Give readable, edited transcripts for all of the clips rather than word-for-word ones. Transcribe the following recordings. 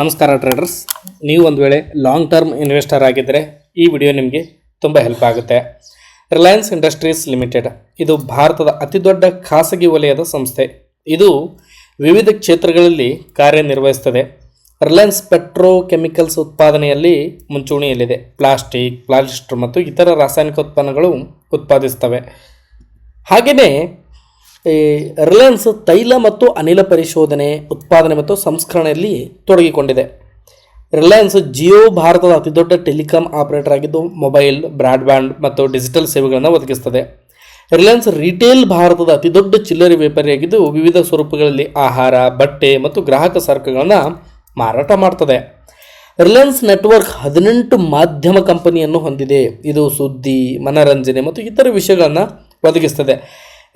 ನಮಸ್ಕಾರ ಟ್ರೇಡರ್ಸ್. ನೀವು ಒಂದು ವೇಳೆ ಲಾಂಗ್ ಟರ್ಮ್ ಇನ್ವೆಸ್ಟರ್ ಆಗಿದ್ದರೆ ಈ ವಿಡಿಯೋ ನಿಮಗೆ ತುಂಬ ಹೆಲ್ಪ್ ಆಗುತ್ತೆ. ರಿಲಯನ್ಸ್ ಇಂಡಸ್ಟ್ರೀಸ್ ಲಿಮಿಟೆಡ್ ಇದು ಭಾರತದ ಅತಿದೊಡ್ಡ ಖಾಸಗಿ ವಲಯದ ಸಂಸ್ಥೆ. ಇದು ವಿವಿಧ ಕ್ಷೇತ್ರಗಳಲ್ಲಿ ಕಾರ್ಯನಿರ್ವಹಿಸುತ್ತದೆ. ರಿಲಯನ್ಸ್ ಪೆಟ್ರೋಕೆಮಿಕಲ್ಸ್ ಉತ್ಪಾದನೆಯಲ್ಲಿ ಮುಂಚೂಣಿಯಲ್ಲಿದೆ. ಪ್ಲಾಸ್ಟಿಕ್, ಪಾಲಿಸ್ಟರ್ ಮತ್ತು ಇತರ ರಾಸಾಯನಿಕ ಉತ್ಪನ್ನಗಳು ಉತ್ಪಾದಿಸುತ್ತವೆ. ಹಾಗೆಯೇ ರಿಲಯನ್ಸ್ ತೈಲ ಮತ್ತು ಅನಿಲ ಪರಿಶೋಧನೆ, ಉತ್ಪಾದನೆ ಮತ್ತು ಸಂಸ್ಕರಣೆಯಲ್ಲಿ ತೊಡಗಿಕೊಂಡಿದೆ. ರಿಲಯನ್ಸ್ ಜಿಯೋ ಭಾರತದ ಅತಿದೊಡ್ಡ ಟೆಲಿಕಾಂ ಆಪರೇಟರ್ ಆಗಿದ್ದು ಮೊಬೈಲ್, ಬ್ರಾಡ್ಬ್ಯಾಂಡ್ ಮತ್ತು ಡಿಜಿಟಲ್ ಸೇವೆಗಳನ್ನು ಒದಗಿಸುತ್ತದೆ. ರಿಲಯನ್ಸ್ ರಿಟೇಲ್ ಭಾರತದ ಅತಿದೊಡ್ಡ ಚಿಲ್ಲರೆ ವ್ಯಾಪಾರಿಯಾಗಿದ್ದು ವಿವಿಧ ಸ್ವರೂಪಗಳಲ್ಲಿ ಆಹಾರ, ಬಟ್ಟೆ ಮತ್ತು ಗ್ರಾಹಕ ಸರಕುಗಳನ್ನು ಮಾರಾಟ ಮಾಡ್ತದೆ. ರಿಲಯನ್ಸ್ ನೆಟ್ವರ್ಕ್ 18 ಮಾಧ್ಯಮ ಕಂಪನಿಯನ್ನು ಹೊಂದಿದೆ. ಇದು ಸುದ್ದಿ, ಮನರಂಜನೆ ಮತ್ತು ಇತರ ವಿಷಯಗಳನ್ನು ಒದಗಿಸ್ತದೆ.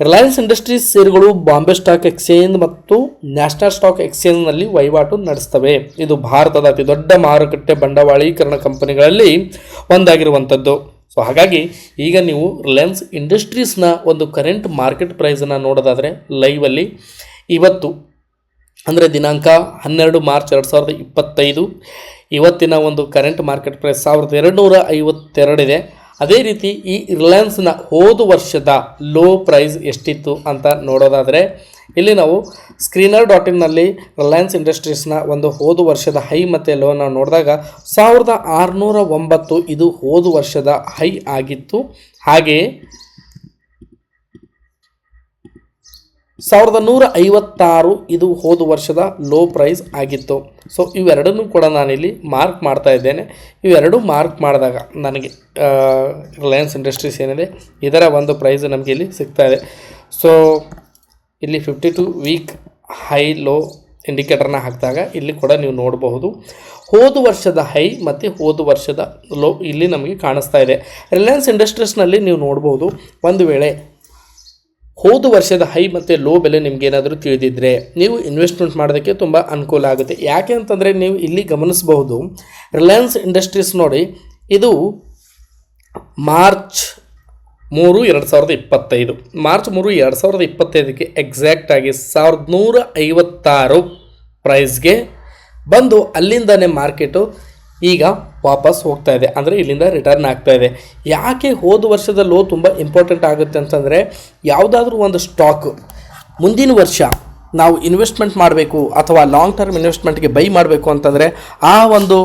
ರಿಲಯನ್ಸ್ ಇಂಡಸ್ಟ್ರೀಸ್ ಷೇರುಗಳು ಬಾಂಬೆ ಸ್ಟಾಕ್ ಎಕ್ಸ್ಚೇಂಜ್ ಮತ್ತು ನ್ಯಾಷನಲ್ ಸ್ಟಾಕ್ ಎಕ್ಸ್ಚೇಂಜ್ನಲ್ಲಿ ವಹಿವಾಟು ನಡೆಸ್ತವೆ. ಇದು ಭಾರತದ ಅತಿ ದೊಡ್ಡ ಮಾರುಕಟ್ಟೆ ಬಂಡವಾಳೀಕರಣ ಕಂಪನಿಗಳಲ್ಲಿ ಒಂದಾಗಿರುವಂಥದ್ದು. ಸೊ ಹಾಗಾಗಿ ಈಗ ನೀವು ರಿಲಯನ್ಸ್ ಇಂಡಸ್ಟ್ರೀಸ್ನ ಒಂದು ಕರೆಂಟ್ ಮಾರ್ಕೆಟ್ ಪ್ರೈಸನ್ನು ನೋಡೋದಾದರೆ ಲೈವಲ್ಲಿ ಇವತ್ತು ಅಂದರೆ ದಿನಾಂಕ 12 ಮಾರ್ಚ್ 2025 ಇವತ್ತಿನ ಒಂದು ಕರೆಂಟ್ ಮಾರ್ಕೆಟ್ ಪ್ರೈಸ್ 1252 ಇದೆ. ಅದೇ ರೀತಿ ಈ ರಿಲಯನ್ಸ್ನ ಹೋದ ವರ್ಷದ ಲೋ ಪ್ರೈಸ್ ಎಷ್ಟಿತ್ತು ಅಂತ ನೋಡೋದಾದರೆ ಇಲ್ಲಿ ನಾವು screener.in ರಿಲಯನ್ಸ್ ಇಂಡಸ್ಟ್ರೀಸ್ನ ಒಂದು ಹೋದ ವರ್ಷದ ಹೈ ಮತ್ತು ಲೋನ ನೋಡಿದಾಗ 1609 ಇದು ಹೋದ ವರ್ಷದ ಹೈ ಆಗಿತ್ತು. ಹಾಗೆಯೇ 1156 ಇದು ಹೋದ ವರ್ಷದ ಲೋ ಪ್ರೈಸ್ ಆಗಿತ್ತು. ಸೊ ಇವೆರಡನ್ನೂ ಕೂಡ ನಾನಿಲ್ಲಿ ಮಾರ್ಕ್ ಮಾಡ್ತಾ ಇದ್ದೇನೆ. ಇವೆರಡೂ ಮಾರ್ಕ್ ಮಾಡಿದಾಗ ನನಗೆ ರಿಲಯನ್ಸ್ ಇಂಡಸ್ಟ್ರೀಸ್ ಏನಿದೆ ಇದರ ಒಂದು ಪ್ರೈಸ್ ನಮಗೆ ಇಲ್ಲಿ ಸಿಗ್ತಾ ಇದೆ. ಸೊ ಇಲ್ಲಿ 52 ವೀಕ್ ಹೈ ಲೋ ಇಂಡಿಕೇಟರ್ನ ಹಾಕಿದಾಗ ಇಲ್ಲಿ ಕೂಡ ನೀವು ನೋಡಬಹುದು ಹೋದ ವರ್ಷದ ಹೈ ಮತ್ತು ಹೋದ ವರ್ಷದ ಲೋ ಇಲ್ಲಿ ನಮಗೆ ಕಾಣಿಸ್ತಾ ಇದೆ. ರಿಲಯನ್ಸ್ ಇಂಡಸ್ಟ್ರೀಸ್ನಲ್ಲಿ ನೀವು ನೋಡ್ಬೋದು, ಒಂದು ವೇಳೆ ಹೋದ ವರ್ಷದ ಹೈ ಮತ್ತು ಲೋ ಬೆಲೆ ನಿಮಗೇನಾದರೂ ತಿಳಿದಿದ್ದರೆ ನೀವು ಇನ್ವೆಸ್ಟ್ಮೆಂಟ್ ಮಾಡೋದಕ್ಕೆ ತುಂಬ ಅನುಕೂಲ ಆಗುತ್ತೆ. ಯಾಕೆ ಅಂತಂದರೆ ನೀವು ಇಲ್ಲಿ ಗಮನಿಸಬಹುದು, ರಿಲಯನ್ಸ್ ಇಂಡಸ್ಟ್ರೀಸ್ ನೋಡಿ ಇದು ಮಾರ್ಚ್ 3, 2025 ಮಾರ್ಚ್ 3, 2025ಕ್ಕೆ ಎಕ್ಸಾಕ್ಟಾಗಿ 1156 ಪ್ರೈಸ್ಗೆ ಬಂದು ಅಲ್ಲಿಂದನೇ ಮಾರ್ಕೆಟು ಈಗ ವಾಪಸ್ ಹೋಗ್ತಾ ಇದೆ, ಅಂದರೆ ಇಲ್ಲಿಂದ ರಿಟರ್ನ್ ಆಗ್ತಾ ಇದೆ. ಯಾಕೆ ಹೋದ ವರ್ಷದ ಲೋ ತುಂಬ ಇಂಪಾರ್ಟೆಂಟ್ ಆಗುತ್ತೆ ಅಂತಂದರೆ ಯಾವುದಾದ್ರೂ ಒಂದು ಸ್ಟಾಕ್ ಮುಂದಿನ ವರ್ಷ ನಾವು ಇನ್ವೆಸ್ಟ್ಮೆಂಟ್ ಮಾಡಬೇಕು ಅಥವಾ ಲಾಂಗ್ ಟರ್ಮ್ ಇನ್ವೆಸ್ಟ್ಮೆಂಟ್ಗೆ ಬೈ ಮಾಡಬೇಕು ಅಂತಂದರೆ ಆ ಒಂದು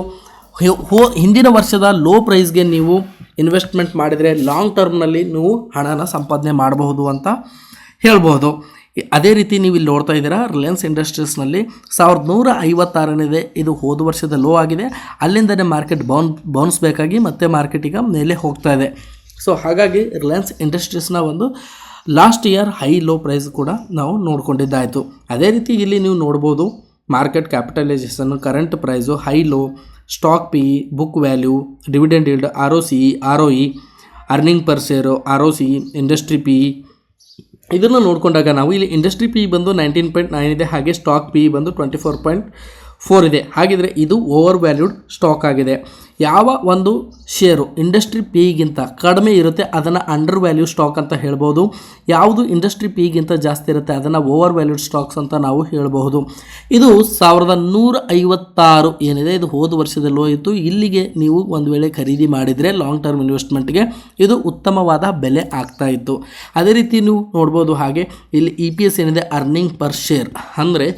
ಹಿಂದಿನ ವರ್ಷದ ಲೋ ಪ್ರೈಸ್ಗೆ ನೀವು ಇನ್ವೆಸ್ಟ್ಮೆಂಟ್ ಮಾಡಿದರೆ ಲಾಂಗ್ ಟರ್ಮ್ನಲ್ಲಿ ನೀವು ಹಣನ ಸಂಪಾದನೆ ಮಾಡಬಹುದು ಅಂತ ಹೇಳ್ಬೋದು. ಅದೇ ರೀತಿ ನೀವು ಇಲ್ಲಿ ನೋಡ್ತಾ ಇದ್ದೀರಾ, ರಿಲಯನ್ಸ್ ಇಂಡಸ್ಟ್ರೀಸ್ನಲ್ಲಿ 1156 ಇದೆ. ಇದು ಹೋದ ವರ್ಷದ ಲೋ ಆಗಿದೆ. ಅಲ್ಲಿಂದನೇ ಮಾರ್ಕೆಟ್ ಬೌನ್ಸ್ ಬೇಕಾಗಿ ಮತ್ತೆ ಮಾರ್ಕೆಟ್ ಈಗ ಮೇಲೆ ಹೋಗ್ತಾ ಇದೆ. ಸೊ ಹಾಗಾಗಿ ರಿಲಯನ್ಸ್ ಇಂಡಸ್ಟ್ರೀಸ್ನ ಒಂದು last year high low price ಕೂಡ ನಾವು ನೋಡ್ಕೊಂಡಿದ್ದಾಯಿತು. ಅದೇ ರೀತಿ ಇಲ್ಲಿ ನೀವು ನೋಡ್ಬೋದು market capitalisation, current price, high low, stock P, book value, dividend yield, ROCE, ROE, earning per share, ROCE, industry P ಇದನ್ನು ನೋಡಿಕೊಂಡಾಗ ನಾವು ಇಲ್ಲಿ ಇಂಡಸ್ಟ್ರಿ ಪಿ ಬಂದು 19.9 ಇದೆ. ಹಾಗೆ ಸ್ಟಾಕ್ ಪಿ ಬಂದು 24.4 ಇದೆ. ಹಾಗಿದ್ರೆ ಇದು ಓವರ್ ವ್ಯಾಲ್ಯೂಡ್ ಸ್ಟಾಕ್ ಆಗಿದೆ. ಯಾವ ಒಂದು ಶೇರು ಇಂಡಸ್ಟ್ರಿ ಪಿಗಿಂತ ಕಡಿಮೆ ಇರುತ್ತೆ ಅದನ್ನು ಅಂಡರ್ ವ್ಯಾಲ್ಯೂ ಸ್ಟಾಕ್ ಅಂತ ಹೇಳ್ಬೋದು. ಯಾವುದು ಇಂಡಸ್ಟ್ರಿ ಪಿಗಿಂತ ಜಾಸ್ತಿ ಇರುತ್ತೆ ಅದನ್ನು ಓವರ್ ವ್ಯಾಲ್ಯೂಡ್ ಸ್ಟಾಕ್ಸ್ ಅಂತ ನಾವು ಹೇಳಬಹುದು. ಇದು 1156 ಏನಿದೆ ಇದು ಹೋದ ವರ್ಷದ ಲೋ ಇತ್ತು. ಇಲ್ಲಿಗೆ ನೀವು ಒಂದು ವೇಳೆ ಖರೀದಿ ಮಾಡಿದರೆ ಲಾಂಗ್ ಟರ್ಮ್ ಇನ್ವೆಸ್ಟ್ಮೆಂಟ್ಗೆ ಇದು ಉತ್ತಮವಾದ ಬೆಲೆ ಆಗ್ತಾ ಇತ್ತು. ಅದೇ ರೀತಿ ನೀವು ನೋಡ್ಬೋದು. ಹಾಗೆ ಇಲ್ಲಿ EPS ಏನಿದೆ ಅರ್ನಿಂಗ್ ಪರ್ ಶೇರ್, ಅಂದರೆ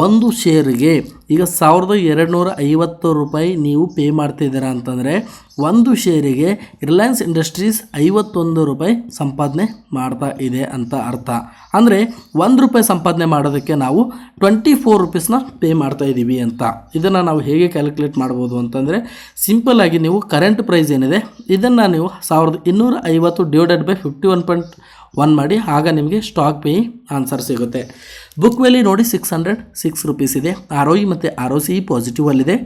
ಒಂದು ಶೇರಿಗೆ ಈಗ 1250 ರೂಪಾಯಿ ನೀವು ಪೇ ಮಾಡ್ತಿದ್ದೀರಾ ಅಂತಂದರೆ ಒಂದು ಶೇರಿಗೆ ರಿಲಯನ್ಸ್ ಇಂಡಸ್ಟ್ರೀಸ್ 51 ರೂಪಾಯಿ ಸಂಪಾದನೆ ಮಾಡ್ತಾ ಇದೆ ಅಂತ ಅರ್ಥ. ಅಂದರೆ 1 ರೂಪಾಯಿ ಸಂಪಾದನೆ ಮಾಡೋದಕ್ಕೆ ನಾವು 24 ರೂಪೀಸ್ನ ಪೇ ಮಾಡ್ತಾ ಇದ್ದೀವಿ ಅಂತ. ಇದನ್ನು ನಾವು ಹೇಗೆ ಕ್ಯಾಲ್ಕುಲೇಟ್ ಮಾಡ್ಬೋದು ಅಂತಂದರೆ ಸಿಂಪಲ್ಲಾಗಿ ನೀವು ಕರೆಂಟ್ ಪ್ರೈಸ್ ಏನಿದೆ ಇದನ್ನು ನೀವು 1250 ಡಿವೈಡೆಡ್ ಬೈ 51.1 ಮಾಡಿ, ಆಗ ನಿಮಗೆ ಸ್ಟಾಕ್ ಪೇ ಆನ್ಸರ್ ಸಿಗುತ್ತೆ. ಬುಕ್ ವ್ಯಾಲ್ಯೂ ನೋಡಿ 606 ರೂಪೀಸ್ ಇದೆ. ROE ಮತ್ತು ROCE ಪಾಸಿಟಿವ್ ಅಲ್ಲಿದೆ.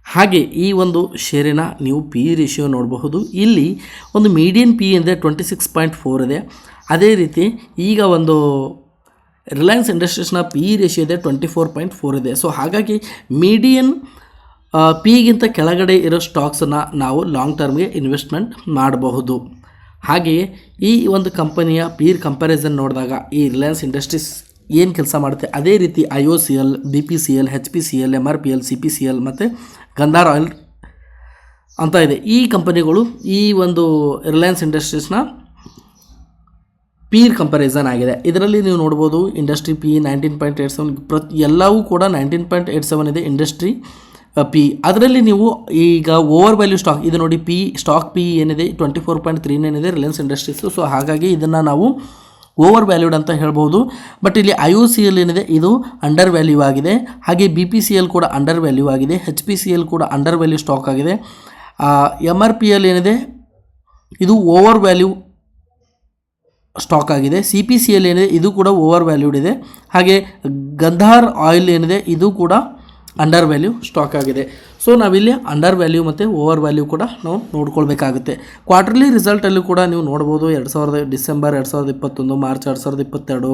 ಹಾಗೆ ಈ ಒಂದು ಶೇರಿನ ನೀವು ಪಿ ರೇಷಿಯೋ ನೋಡಬಹುದು. ಇಲ್ಲಿ ಒಂದು ಮೀಡಿಯನ್ ಪಿ ಅಂದರೆ 26.4 ಇದೆ. ಅದೇ ರೀತಿ ಈಗ ಒಂದು ರಿಲಯನ್ಸ್ ಇಂಡಸ್ಟ್ರೀಸ್ನ ಪಿ ರೇಷಿಯೋ ಇದೆ 24.4 ಇದೆ. ಸೊ ಹಾಗಾಗಿ ಮೀಡಿಯನ್ ಪಿಗಿಂತ ಕೆಳಗಡೆ ಇರೋ ಸ್ಟಾಕ್ಸನ್ನು ನಾವು ಲಾಂಗ್ ಟರ್ಮ್ಗೆ ಇನ್ವೆಸ್ಟ್ಮೆಂಟ್ ಮಾಡಬಹುದು. ಹಾಗೆಯೇ ಈ ಒಂದು ಕಂಪನಿಯ ಪೀರ್ ಕಂಪ್ಯಾರಿಸನ್ ನೋಡಿದಾಗ ಈ ರಿಲಯನ್ಸ್ ಇಂಡಸ್ಟ್ರೀಸ್ ಏನು ಕೆಲಸ ಮಾಡುತ್ತೆ ಅದೇ ರೀತಿ IOCL, BPCL, HPCL, MRPL, CPCL ಮತ್ತು ಗಂಧಾರ್ ಆಯಿಲ್ ಅಂತ ಇದೆ. ಈ ಕಂಪನಿಗಳು ಈ ಒಂದು ರಿಲಯನ್ಸ್ ಇಂಡಸ್ಟ್ರೀಸ್ನ ಪೀರ್ ಕಂಪ್ಯಾರಿಸನ್ ಆಗಿದೆ. ಇದರಲ್ಲಿ ನೀವು ನೋಡ್ಬೋದು ಇಂಡಸ್ಟ್ರಿ ಪಿ 19.87 ಎಲ್ಲವೂ ಕೂಡ 19.87 ಇದೆ ಇಂಡಸ್ಟ್ರಿ ಪಿ. ಅದರಲ್ಲಿ ನೀವು ಈಗ ಓವರ್ ವ್ಯಾಲ್ಯೂ ಸ್ಟಾಕ್ ಇದು ನೋಡಿ, ಸ್ಟಾಕ್ ಪಿ ಏನಿದೆ 24.39 ಇದೆ ರಿಲಯನ್ಸ್ ಇಂಡಸ್ಟ್ರೀಸು. ಸೊ ಹಾಗಾಗಿ ಇದನ್ನು ನಾವು ಓವರ್ ವ್ಯಾಲ್ಯೂಡ್ ಅಂತ ಹೇಳ್ಬೋದು. ಬಟ್ ಇಲ್ಲಿ IOCL ಏನಿದೆ ಇದು ಅಂಡರ್ ವ್ಯಾಲ್ಯೂ ಆಗಿದೆ. ಹಾಗೆ BPCL ಕೂಡ ಅಂಡರ್ ವ್ಯಾಲ್ಯೂ ಆಗಿದೆ. HPCL ಕೂಡ ಅಂಡರ್ ವ್ಯಾಲ್ಯೂ ಸ್ಟಾಕ್ ಆಗಿದೆ. MRPL ಏನಿದೆ ಇದು ಓವರ್ ವ್ಯಾಲ್ಯೂ ಸ್ಟಾಕ್ ಆಗಿದೆ. CPCL ಏನಿದೆ ಇದು ಕೂಡ ಓವರ್ ವ್ಯಾಲ್ಯೂಡ್ ಇದೆ. ಹಾಗೆ ಗಂಧಾರ್ ಆಯಿಲ್ ಏನಿದೆ ಇದು ಕೂಡ ಅಂಡರ್ ವ್ಯಾಲ್ಯೂ ಸ್ಟಾಕ್ ಆಗಿದೆ. ಸೊ ನಾವಿಲ್ಲಿ ಅಂಡರ್ ವ್ಯಾಲ್ಯೂ ಮತ್ತು ಓವರ್ ವ್ಯಾಲ್ಯೂ ಕೂಡ ನಾವು ನೋಡ್ಕೊಳ್ಬೇಕಾಗುತ್ತೆ. ಕ್ವಾರ್ಟರ್ಲಿ ರಿಸಲ್ಟಲ್ಲೂ ಕೂಡ ನೀವು ನೋಡ್ಬೋದು. ಡಿಸೆಂಬರ್ 2021, ಮಾರ್ಚ್ 2022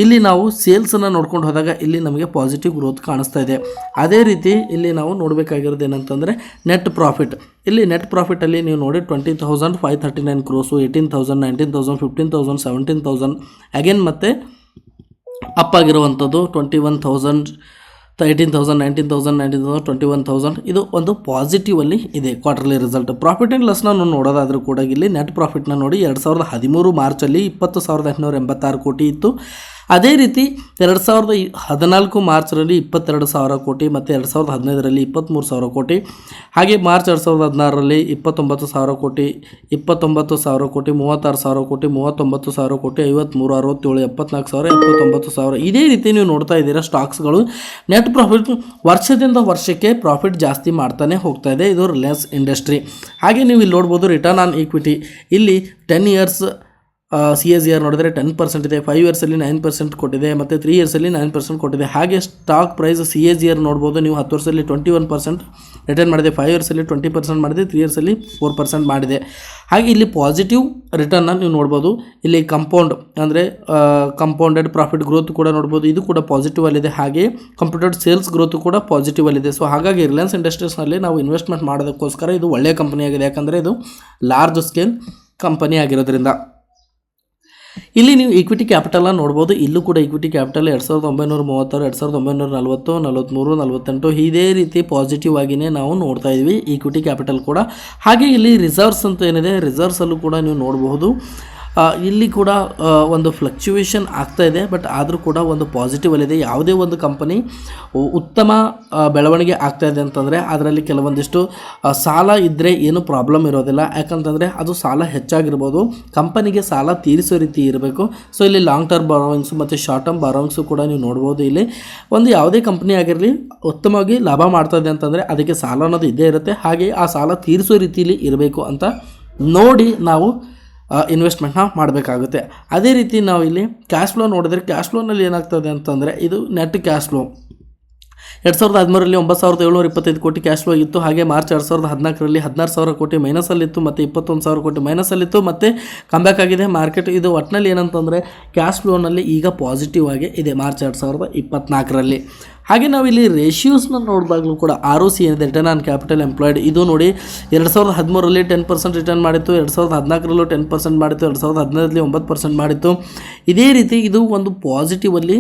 ಇಲ್ಲಿ ನಾವು ಸೇಲ್ಸನ್ನು ನೋಡ್ಕೊಂಡು ಹೋದಾಗ ಇಲ್ಲಿ ನಮಗೆ ಪಾಸಿಟಿವ್ ಗ್ರೋತ್ ಕಾಣಿಸ್ತಾ ಇದೆ. ಅದೇ ರೀತಿ ಇಲ್ಲಿ ನಾವು ನೋಡಬೇಕಾಗಿರೋದು ಏನಂತಂದರೆ ನೆಟ್ ಪ್ರಾಫಿಟ್. ಇಲ್ಲಿ ನೆಟ್ ಪ್ರಾಫಿಟಲ್ಲಿ ನೀವು ನೋಡಿ 20,539 ಕ್ರೋಸು, 18,000, 19,000, 15,000, 17,000 ಅಗೇನ್ ಮತ್ತೆ ಅಪ್ ಆಗಿರುವಂಥದ್ದು 21,000, 18,000, 19,000, 19,000, 21,000 ಇದು ಒಂದು ಪಾಸಿಟಿವಲ್ಲಿ ಇದೆ ಕ್ವಾರ್ಟರ್ಲಿ ರಿಸಲ್ಟ್. ಪ್ರಾಫಿಟ್ ಆ್ಯಂಡ್ ಲಾಸ್ನ ನಾವು ನೋಡೋದಾದರೂ ಕೂಡ ಇಲ್ಲಿ ನೆಟ್ ಪ್ರಾಫಿಟ್ನ ನೋಡಿ 2013 ಮಾರ್ಚಲ್ಲಿ 20,886 ಕೋಟಿ ಇತ್ತು. ಅದೇ ರೀತಿ 2014 ಮಾರ್ಚ್ರಲ್ಲಿ 22,000 ಕೋಟಿ ಮತ್ತು 2015ರಲ್ಲಿ 23,000 ಕೋಟಿ. ಹಾಗೆ ಮಾರ್ಚ್ 2016ರಲ್ಲಿ 29,000 ಕೋಟಿ, 29,000 ಕೋಟಿ, 36,000 ಕೋಟಿ, 39,000 ಕೋಟಿ, 53, 67, 74,000, 79,000 ಇದೇ ರೀತಿ ನೀವು ನೋಡ್ತಾ ಇದ್ದೀರಾ ಸ್ಟಾಕ್ಸ್ಗಳು. ನೆಟ್ ಪ್ರಾಫಿಟ್ ವರ್ಷದಿಂದ ವರ್ಷಕ್ಕೆ ಪ್ರಾಫಿಟ್ ಜಾಸ್ತಿ ಮಾಡ್ತಾನೆ ಹೋಗ್ತಾ ಇದೆ ಇದು ರಿಲಯನ್ಸ್ ಇಂಡಸ್ಟ್ರಿ. ಹಾಗೆ ನೀವು ಇಲ್ಲಿ ನೋಡ್ಬೋದು ರಿಟರ್ನ್ ಆನ್ ಈಕ್ವಿಟಿ. ಇಲ್ಲಿ 10 ಇಯರ್ಸ್ CAGR ನೋಡಿದರೆ 10% ಇದೆ, 5 ಇಯರ್ಸಲ್ಲಿ 9% ಕೊಟ್ಟಿದೆ ಮತ್ತು 3 ಇಯರ್ಸಲ್ಲಿ 9% ಕೊಟ್ಟಿದೆ. ಹಾಗೆ ಸ್ಟಾಕ್ ಪ್ರೈಸ್ CAGR ನೋಡ್ಬೋದು ನೀವು 10 ವರ್ಷದಲ್ಲಿ 21% ರಿಟರ್ನ್ ಮಾಡಿದೆ, 5 ಇಯರ್ಸಲ್ಲಿ 20% ಮಾಡಿದೆ, 3 ಇಯರ್ಸಲ್ಲಿ 4% ಮಾಡಿದೆ. ಹಾಗೆ ಇಲ್ಲಿ ಪಾಸಿಟಿವ್ ರಿಟರ್ನ್ನ ನೀವು ನೋಡ್ಬೋದು. ಇಲ್ಲಿ ಕಂಪೌಂಡೆಡ್ ಪ್ರಾಫಿಟ್ ಗ್ರೋತ್ ಕೂಡ ನೋಡ್ಬೋದು, ಇದು ಕೂಡ ಪಾಸಿಟಿವ್ ಅಲ್ಲಿದೆ. ಹಾಗೆ ಕಂಪ್ಯೂಟೆಡ್ ಸೇಲ್ಸ್ ಗ್ರೋತ್ ಕೂಡ ಪಾಸಿಟಿವ್ ಅಲ್ಲಿದೆ. ಸೊ ಹಾಗಾಗಿ ರಿಲಯನ್ಸ್ ಇಂಡಸ್ಟ್ರೀಸ್ನಲ್ಲಿ ನಾವು ಇನ್ವೆಸ್ಟ್ಮೆಂಟ್ ಮಾಡೋದಕ್ಕೋಸ್ಕರ ಇದು ಒಳ್ಳೆಯ ಕಂಪನಿ ಆಗಿದೆ, ಯಾಕಂದರೆ ಇದು ಲಾರ್ಜ್ ಸ್ಕೇಲ್ ಕಂಪನಿ ಆಗಿರೋದ್ರಿಂದ. ಇಲ್ಲಿ ನೀವು ಈಕ್ವಿಟಿ ಕ್ಯಾಪಿಟಲ್ನ ನೋಡ್ಬೋದು. ಇಲ್ಲೂ ಕೂಡ ಈಕ್ವಿಟಿ ಕ್ಯಾಪಿಟಲ್ 2,936, 2,940, 43, 48 ಇದೇ ರೀತಿ ಪಾಸಿಟಿವ್ ಆಗಿಯೇ ನಾವು ನೋಡ್ತಾ ಇದ್ವಿ ಈಕ್ವಿಟಿ ಕ್ಯಾಪಿಟಲ್ ಕೂಡ. ಹಾಗೆ ಇಲ್ಲಿ ರಿಸರ್ವ್ಸ್ ಅಂತ ಏನಿದೆ ರಿಸರ್ವ್ಸಲ್ಲೂ ಕೂಡ ನೀವು ನೋಡಬಹುದು. ಇಲ್ಲಿ ಕೂಡ ಒಂದು ಫ್ಲಕ್ಚುಯೇಷನ್ ಆಗ್ತಾ ಇದೆ, ಬಟ್ ಆದರೂ ಕೂಡ ಒಂದು ಪಾಸಿಟಿವಲ್ಲಿದೆ. ಯಾವುದೇ ಒಂದು ಕಂಪನಿ ಉತ್ತಮ ಬೆಳವಣಿಗೆ ಆಗ್ತಾ ಇದೆ ಅಂತಂದರೆ ಅದರಲ್ಲಿ ಕೆಲವೊಂದಿಷ್ಟು ಸಾಲ ಇದ್ದರೆ ಏನು ಪ್ರಾಬ್ಲಮ್ ಇರೋದಿಲ್ಲ. ಯಾಕಂತಂದರೆ ಅದು ಸಾಲ ಹೆಚ್ಚಾಗಿರ್ಬೋದು, ಕಂಪನಿಗೆ ಸಾಲ ತೀರಿಸೋ ರೀತಿ ಇರಬೇಕು. ಸೊ ಇಲ್ಲಿ ಲಾಂಗ್ ಟರ್ಮ್ ಬಾರೋಯಿಂಗ್ಸು ಮತ್ತು ಶಾರ್ಟ್ ಟರ್ಮ್ ಬಾರೋಯಿಂಗ್ಸು ಕೂಡ ನೀವು ನೋಡ್ಬೋದು. ಇಲ್ಲಿ ಒಂದು ಯಾವುದೇ ಕಂಪನಿ ಆಗಿರಲಿ ಉತ್ತಮವಾಗಿ ಲಾಭ ಮಾಡ್ತಾ ಇದೆ ಅಂತಂದರೆ ಅದಕ್ಕೆ ಸಾಲ ಅನ್ನೋದು ಇದ್ದೇ ಇರುತ್ತೆ. ಹಾಗೆ ಆ ಸಾಲ ತೀರಿಸೋ ರೀತಿಯಲ್ಲಿ ಇರಬೇಕು ಅಂತ ನೋಡಿ ನಾವು ಇನ್ವೆಸ್ಟ್ಮೆಂಟ್ನ ಮಾಡಬೇಕಾಗುತ್ತೆ. ಅದೇ ರೀತಿ ನಾವು ಇಲ್ಲಿ ಕ್ಯಾಶ್ ಫ್ಲೋ ನೋಡಿದ್ರೆ ಕ್ಯಾಶ್ ಫ್ಲೋನಲ್ಲಿ ಏನಾಗ್ತದೆ ಅಂತಂದರೆ ಇದು ನೆಟ್ ಕ್ಯಾಶ್ ಫ್ಲೋ 2013ರಲ್ಲಿ 9,725 ಕೋಟಿ ಕ್ಯಾಶ್ ಫ್ಲೋ ಇತ್ತು. ಹಾಗೆ ಮಾರ್ಚ್ 2014ರಲ್ಲಿ 16,000 ಕೋಟಿ ಮೈನಸಲ್ಲಿತ್ತು ಮತ್ತು 21,000 ಕೋಟಿ ಮೈನಸಲ್ಲಿತ್ತು. ಮತ್ತು ಕಂಬ್ಯಾಕ್ ಆಗಿದೆ ಮಾರ್ಕೆಟ್. ಇದು ಒಟ್ಟಿನಲ್ಲಿ ಏನಂತಂದರೆ ಕ್ಯಾಶ್ ಫ್ಲೋನಲ್ಲಿ ಈಗ ಪಾಸಿಟಿವ್ ಆಗಿ ಇದೆ ಮಾರ್ಚ್ 2024ರಲ್ಲಿ. ಹಾಗೆ ನಾವು ಇಲ್ಲಿ ರೇಷಿಯೋಸ್ನ ನೋಡಿದಾಗಲೂ ಕೂಡ ROC ಏನಿದೆ ರಿಟರ್ನ್ ಆನ್ ಕ್ಯಾಪಿಟಲ್ ಎಂಪ್ಲಾಯ್ಡ್ ಇದು ನೋಡಿ 2013ರಲ್ಲಿ 10% ರಿಟರ್ನ್ ಮಾಡಿತ್ತು, 2014ರಲ್ಲೂ 10% ಮಾಡಿತ್ತು, 2015ರಲ್ಲಿ 9% ಮಾಡಿತ್ತು. ಇದೇ ರೀತಿ ಇದು ಒಂದು ಪಾಸಿಟಿವಲ್ಲಿ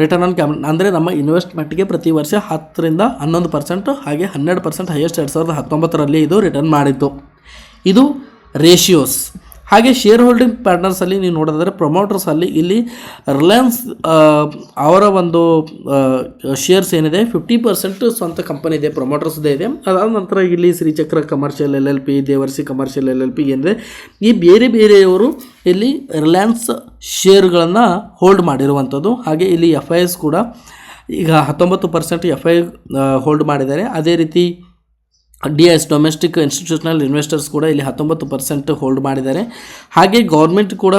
ರಿಟರ್ನ್ ಆನ್ ಕ್ಯಾಪಿಟಲ್ ಅಂದರೆ ನಮ್ಮ ಇನ್ವೆಸ್ಟ್ಮೆಂಟ್ಗೆ ಪ್ರತಿ ವರ್ಷ 10ರಿಂದ 11%, ಹಾಗೆ 12% ಹೈಯೆಸ್ಟ್ 2019ರಲ್ಲಿ ಇದು ರಿಟರ್ನ್ ಮಾಡಿತ್ತು. ಇದು ರೇಷಿಯೋಸ್. ಹಾಗೆ ಶೇರ್ ಹೋಲ್ಡಿಂಗ್ ಪ್ಯಾಟರ್ನ್ಸಲ್ಲಿ ನೀವು ನೋಡೋದಾದರೆ ಪ್ರೊಮೋಟರ್ಸಲ್ಲಿ ಇಲ್ಲಿ ರಿಲಯನ್ಸ್ ಅವರ ಒಂದು ಶೇರ್ಸ್ ಏನಿದೆ 50% ಸ್ವಂತ ಕಂಪನಿ ಇದೆ, ಪ್ರೊಮೋಟರ್ಸ್ದೇ ಇದೆ. ಅದಾದ ನಂತರ ಇಲ್ಲಿ ಶ್ರೀಚಕ್ರ ಕಮರ್ಷಿಯಲ್ LLP, ದೇವರ್ಸಿ ಕಮರ್ಷಿಯಲ್ LLP ಏನಿದೆ ಈ ಬೇರೆ ಬೇರೆಯವರು ಇಲ್ಲಿ ರಿಲಯನ್ಸ್ ಶೇರ್ಗಳನ್ನು ಹೋಲ್ಡ್ ಮಾಡಿರುವಂಥದ್ದು. ಹಾಗೆ ಇಲ್ಲಿ FIs ಕೂಡ ಈಗ 19% FI ಹೋಲ್ಡ್ ಮಾಡಿದ್ದಾರೆ. ಅದೇ ರೀತಿ DIS ಡೊಮೆಸ್ಟಿಕ್ ಇನ್ಸ್ಟಿಟ್ಯೂಷನಲ್ ಇನ್ವೆಸ್ಟರ್ಸ್ ಕೂಡ ಇಲ್ಲಿ 19% ಹೋಲ್ಡ್ ಮಾಡಿದ್ದಾರೆ. ಹಾಗೆ ಗೌರ್ಮೆಂಟ್ ಕೂಡ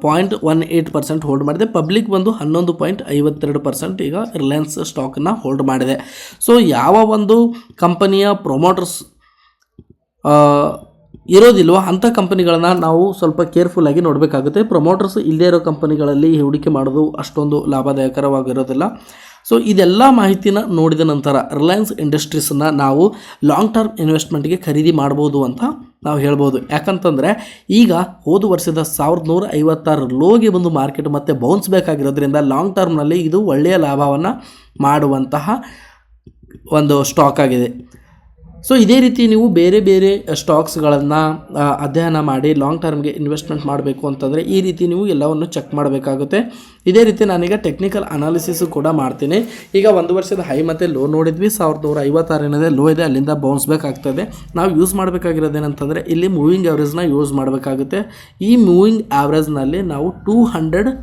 0.18% ಹೋಲ್ಡ್ ಮಾಡಿದೆ. ಪಬ್ಲಿಕ್ ಬಂದು 11.52% ಈಗ ರಿಲಯನ್ಸ್ ಸ್ಟಾಕನ್ನು ಹೋಲ್ಡ್ ಮಾಡಿದೆ. ಸೊ ಯಾವ ಒಂದು ಕಂಪನಿಯ ಪ್ರೊಮೋಟರ್ಸ್ ಇರೋದಿಲ್ವೋ ಅಂಥ ಕಂಪನಿಗಳನ್ನು ನಾವು ಸ್ವಲ್ಪ ಕೇರ್ಫುಲ್ಲಾಗಿ ನೋಡಬೇಕಾಗುತ್ತೆ. ಪ್ರೊಮೋಟರ್ಸ್ ಇಲ್ಲದೇ ಇರೋ ಕಂಪನಿಗಳಲ್ಲಿ ಹೂಡಿಕೆ ಮಾಡೋದು ಅಷ್ಟೊಂದು ಲಾಭದಾಯಕರವಾಗಿರೋದಿಲ್ಲ. ಸೊ ಇದೆಲ್ಲ ಮಾಹಿತಿನ ನೋಡಿದ ನಂತರ ರಿಲಯನ್ಸ್ ಇಂಡಸ್ಟ್ರೀಸನ್ನು ನಾವು ಲಾಂಗ್ ಟರ್ಮ್ ಇನ್ವೆಸ್ಟ್ಮೆಂಟ್ಗೆ ಖರೀದಿ ಮಾಡ್ಬೋದು ಅಂತ ನಾವು ಹೇಳ್ಬೋದು. ಯಾಕಂತಂದರೆ ಈಗ ಹೋದ ವರ್ಷದ 1156 ಲೋಗೆ ಬಂದು ಮಾರ್ಕೆಟ್ ಮತ್ತೆ ಬೌನ್ಸ್ ಬೇಕಾಗಿರೋದ್ರಿಂದ ಲಾಂಗ್ ಟರ್ಮ್ನಲ್ಲಿ ಇದು ಒಳ್ಳೆಯ ಲಾಭವನ್ನು ಮಾಡುವಂತಹ ಒಂದು ಸ್ಟಾಕ್ ಆಗಿದೆ. ಸೊ ಇದೇ ರೀತಿ ನೀವು ಬೇರೆ ಬೇರೆ ಸ್ಟಾಕ್ಸ್ಗಳನ್ನು ಅಧ್ಯಯನ ಮಾಡಿ ಲಾಂಗ್ ಟರ್ಮ್ಗೆ ಇನ್ವೆಸ್ಟ್ಮೆಂಟ್ ಮಾಡಬೇಕು ಅಂತಂದರೆ ಈ ರೀತಿ ನೀವು ಎಲ್ಲವನ್ನು ಚೆಕ್ ಮಾಡಬೇಕಾಗುತ್ತೆ. ಇದೇ ರೀತಿ ನಾನೀಗ ಟೆಕ್ನಿಕಲ್ ಅನಾಲಿಸಿಸು ಕೂಡ ಮಾಡ್ತೀನಿ. ಈಗ ಒಂದು ವರ್ಷದ ಹೈ ಮತ್ತು ಲೋ ನೋಡಿದ್ವಿ, 1156 ಏನಿದೆ ಲೋ ಇದೆ, ಅಲ್ಲಿಂದ ಬೌನ್ಸ್ ಬ್ಯಾಕ್ ಆಗ್ತದೆ. ನಾವು ಯೂಸ್ ಮಾಡಬೇಕಾಗಿರೋದೇನಂತಂದರೆ ಇಲ್ಲಿ ಮೂವಿಂಗ್ ಆ್ಯಾವ್ರೇಜ್ನ ಯೂಸ್ ಮಾಡಬೇಕಾಗುತ್ತೆ. ಈ ಮೂವಿಂಗ್ ಆ್ಯಾವ್ರೇಜ್ನಲ್ಲಿ ನಾವು 200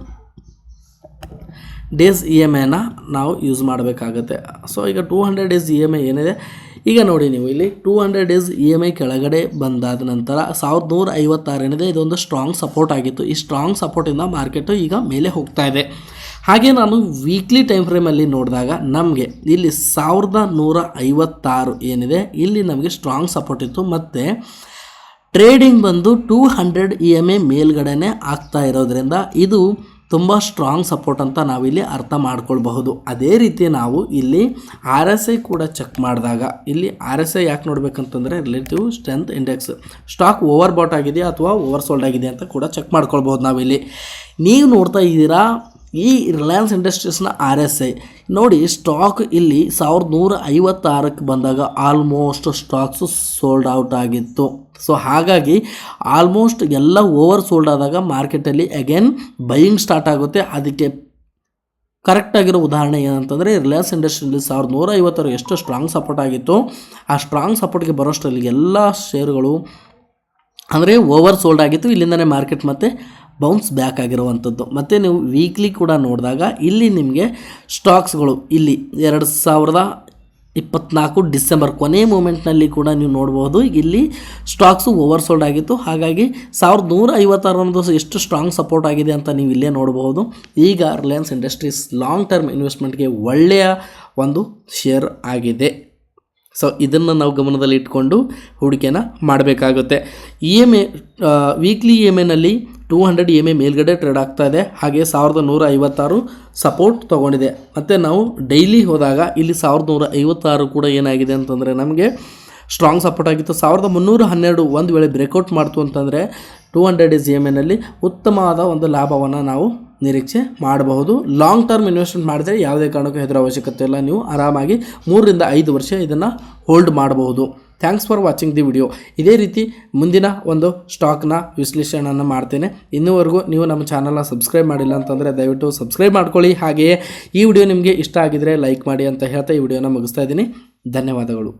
ಡೇಸ್ EMIನ ನಾವು ಯೂಸ್ ಮಾಡಬೇಕಾಗುತ್ತೆ. ಸೊ ಈಗ 200 ಡೇಸ್ EMI ಏನಿದೆ, ಈಗ ನೋಡಿ ನೀವು ಇಲ್ಲಿ 200 ಡೇಸ್ EMI ಕೆಳಗಡೆ ಬಂದಾದ ನಂತರ 1156 ಏನಿದೆ ಇದೊಂದು ಸ್ಟ್ರಾಂಗ್ ಸಪೋರ್ಟ್ ಆಗಿತ್ತು. ಈ ಸ್ಟ್ರಾಂಗ್ ಸಪೋರ್ಟಿಂದ ಮಾರ್ಕೆಟು ಈಗ ಮೇಲೆ ಹೋಗ್ತಾ ಇದೆ. ಹಾಗೆ ನಾನು ವೀಕ್ಲಿ ಟೈಮ್ ಫ್ರೇಮಲ್ಲಿ ನೋಡಿದಾಗ ನಮಗೆ ಇಲ್ಲಿ 1156 ಏನಿದೆ ಇಲ್ಲಿ ನಮಗೆ ಸ್ಟ್ರಾಂಗ್ ಸಪೋರ್ಟ್ ಇತ್ತು ಮತ್ತು ಟ್ರೇಡಿಂಗ್ ಬಂದು 200 EMI ಮೇಲ್ಗಡೆನೇ ಆಗ್ತಾ ಇರೋದ್ರಿಂದ ಇದು ತುಂಬ ಸ್ಟ್ರಾಂಗ್ ಸಪೋರ್ಟ್ ಅಂತ ನಾವಿಲ್ಲಿ ಅರ್ಥ ಮಾಡ್ಕೊಳ್ಬಹುದು. ಅದೇ ರೀತಿ ನಾವು ಇಲ್ಲಿ RSI ಕೂಡ ಚೆಕ್ ಮಾಡಿದಾಗ ಇಲ್ಲಿ RSI ಯಾಕೆ ನೋಡಬೇಕಂತಂದರೆ relative strength index, stock over bought ಆಗಿದೆಯಾ ಅಥವಾ ಓವರ್ ಸೋಲ್ಡ್ ಆಗಿದೆ ಅಂತ ಕೂಡ ಚೆಕ್ ಮಾಡ್ಕೊಳ್ಬೋದು ನಾವಿಲ್ಲಿ. ನೀವು ನೋಡ್ತಾ ಇದ್ದೀರಾ ಈ ರಿಲಯನ್ಸ್ ಇಂಡಸ್ಟ್ರೀಸ್ನ RSI ನೋಡಿ, ಸ್ಟಾಕ್ ಇಲ್ಲಿ 1156ಕ್ಕೆ ಬಂದಾಗ ಆಲ್ಮೋಸ್ಟ್ ಸ್ಟಾಕ್ಸು ಸೋಲ್ಡ್ ಔಟ್ ಆಗಿತ್ತು. ಸೊ ಹಾಗಾಗಿ ಆಲ್ಮೋಸ್ಟ್ ಎಲ್ಲ ಓವರ್ ಸೋಲ್ಡ್ ಆದಾಗ ಮಾರ್ಕೆಟಲ್ಲಿ ಅಗೇನ್ ಬೈಯಿಂಗ್ ಸ್ಟಾರ್ಟ್ ಆಗುತ್ತೆ. ಅದಕ್ಕೆ ಕರೆಕ್ಟಾಗಿರೋ ಉದಾಹರಣೆ ಏನಂತಂದರೆ ರಿಲಯನ್ಸ್ ಇಂಡಸ್ಟ್ರಿಯಲ್ಲಿ 1156 ಎಷ್ಟು ಸ್ಟ್ರಾಂಗ್ ಸಪೋರ್ಟ್ ಆಗಿತ್ತು, ಆ ಸ್ಟ್ರಾಂಗ್ ಸಪೋರ್ಟ್ಗೆ ಬರೋಷ್ಟರಲ್ಲಿ ಎಲ್ಲ ಶೇರುಗಳು ಅಂದರೆ ಓವರ್ ಸೋಲ್ಡ್ ಆಗಿತ್ತು. ಇಲ್ಲಿಂದನೇ ಮಾರ್ಕೆಟ್ ಮತ್ತು ಬೌನ್ಸ್ ಬ್ಯಾಕ್ ಆಗಿರುವಂಥದ್ದು. ಮತ್ತು ನೀವು ವೀಕ್ಲಿ ಕೂಡ ನೋಡಿದಾಗ ಇಲ್ಲಿ ನಿಮಗೆ ಸ್ಟಾಕ್ಸ್ಗಳು ಇಲ್ಲಿ 2024 ಡಿಸೆಂಬರ್ ಕೊನೆ ಮೂಮೆಂಟ್ನಲ್ಲಿ ಕೂಡ ನೀವು ನೋಡ್ಬೋದು ಇಲ್ಲಿ ಸ್ಟಾಕ್ಸು ಓವರ್ ಸೋಲ್ಡ್ ಆಗಿತ್ತು. ಹಾಗಾಗಿ 1156 ಅನ್ನೋದು ಎಷ್ಟು ಸ್ಟ್ರಾಂಗ್ ಸಪೋರ್ಟ್ ಆಗಿದೆ ಅಂತ ನೀವು ಇಲ್ಲೇ ನೋಡ್ಬೋದು. ಈಗ ರಿಲಯನ್ಸ್ ಇಂಡಸ್ಟ್ರೀಸ್ ಲಾಂಗ್ ಟರ್ಮ್ ಇನ್ವೆಸ್ಟ್ಮೆಂಟ್ಗೆ ಒಳ್ಳೆಯ ಒಂದು ಶೇರ್ ಆಗಿದೆ. ಸೊ ಇದನ್ನು ನಾವು ಗಮನದಲ್ಲಿ ಇಟ್ಕೊಂಡು ಹೂಡಿಕೆನ ಮಾಡಬೇಕಾಗುತ್ತೆ. EMI ವೀಕ್ಲಿ EMIನಲ್ಲಿ 200 EMI ಮೇಲ್ಗಡೆ ಟ್ರೇಡ್ ಆಗ್ತಾ ಇದೆ. ಹಾಗೆ 1156 ಸಪೋರ್ಟ್ ತೊಗೊಂಡಿದೆ. ಮತ್ತು ನಾವು ಡೈಲಿ ಹೋದಾಗ ಇಲ್ಲಿ 1156 ಕೂಡ ಏನಾಗಿದೆ ಅಂತಂದರೆ ನಮಗೆ ಸ್ಟ್ರಾಂಗ್ ಸಪೋರ್ಟ್ ಆಗಿತ್ತು. 1312 ಒಂದು ವೇಳೆ ಬ್ರೇಕೌಟ್ ಮಾಡ್ತು ಅಂತಂದರೆ 200 ಡೇಸ್ EMIನಲ್ಲಿ ಉತ್ತಮವಾದ ಒಂದು ಲಾಭವನ್ನು ನಾವು ನಿರೀಕ್ಷೆ ಮಾಡಬಹುದು. ಲಾಂಗ್ ಟರ್ಮ್ ಇನ್ವೆಸ್ಟ್ಮೆಂಟ್ ಮಾಡಿದರೆ ಯಾವುದೇ ಕಾರಣಕ್ಕೂ ಹೆದರೋ ಅವಶ್ಯಕತೆ ಇಲ್ಲ. ನೀವು ಆರಾಮಾಗಿ 3 ರಿಂದ 5 ವರ್ಷ ಇದನ್ನು ಹೋಲ್ಡ್ ಮಾಡಬಹುದು. Thanks for watching the video. ಇದೇ ರೀತಿ ಮುಂದಿನ ಒಂದು ಸ್ಟಾಕ್ನ ವಿಶ್ಲೇಷಣೆಯನ್ನು ಮಾಡ್ತೇನೆ. ಇನ್ನೂವರೆಗೂ ನೀವು ನಮ್ಮ ಚಾನಲ್ನ ಸಬ್ಸ್ಕ್ರೈಬ್ ಮಾಡಿಲ್ಲ ಅಂತಂದರೆ ದಯವಿಟ್ಟು ಸಬ್ಸ್ಕ್ರೈಬ್ ಮಾಡ್ಕೊಳ್ಳಿ. ಹಾಗೆಯೇ ಈ ವಿಡಿಯೋ ನಿಮಗೆ ಇಷ್ಟ ಆಗಿದರೆ ಲೈಕ್ ಮಾಡಿ ಅಂತ ಹೇಳ್ತಾ ಈ ವಿಡಿಯೋನ ಮುಗಿಸ್ತಾ ಇದ್ದೀನಿ. ಧನ್ಯವಾದಗಳು.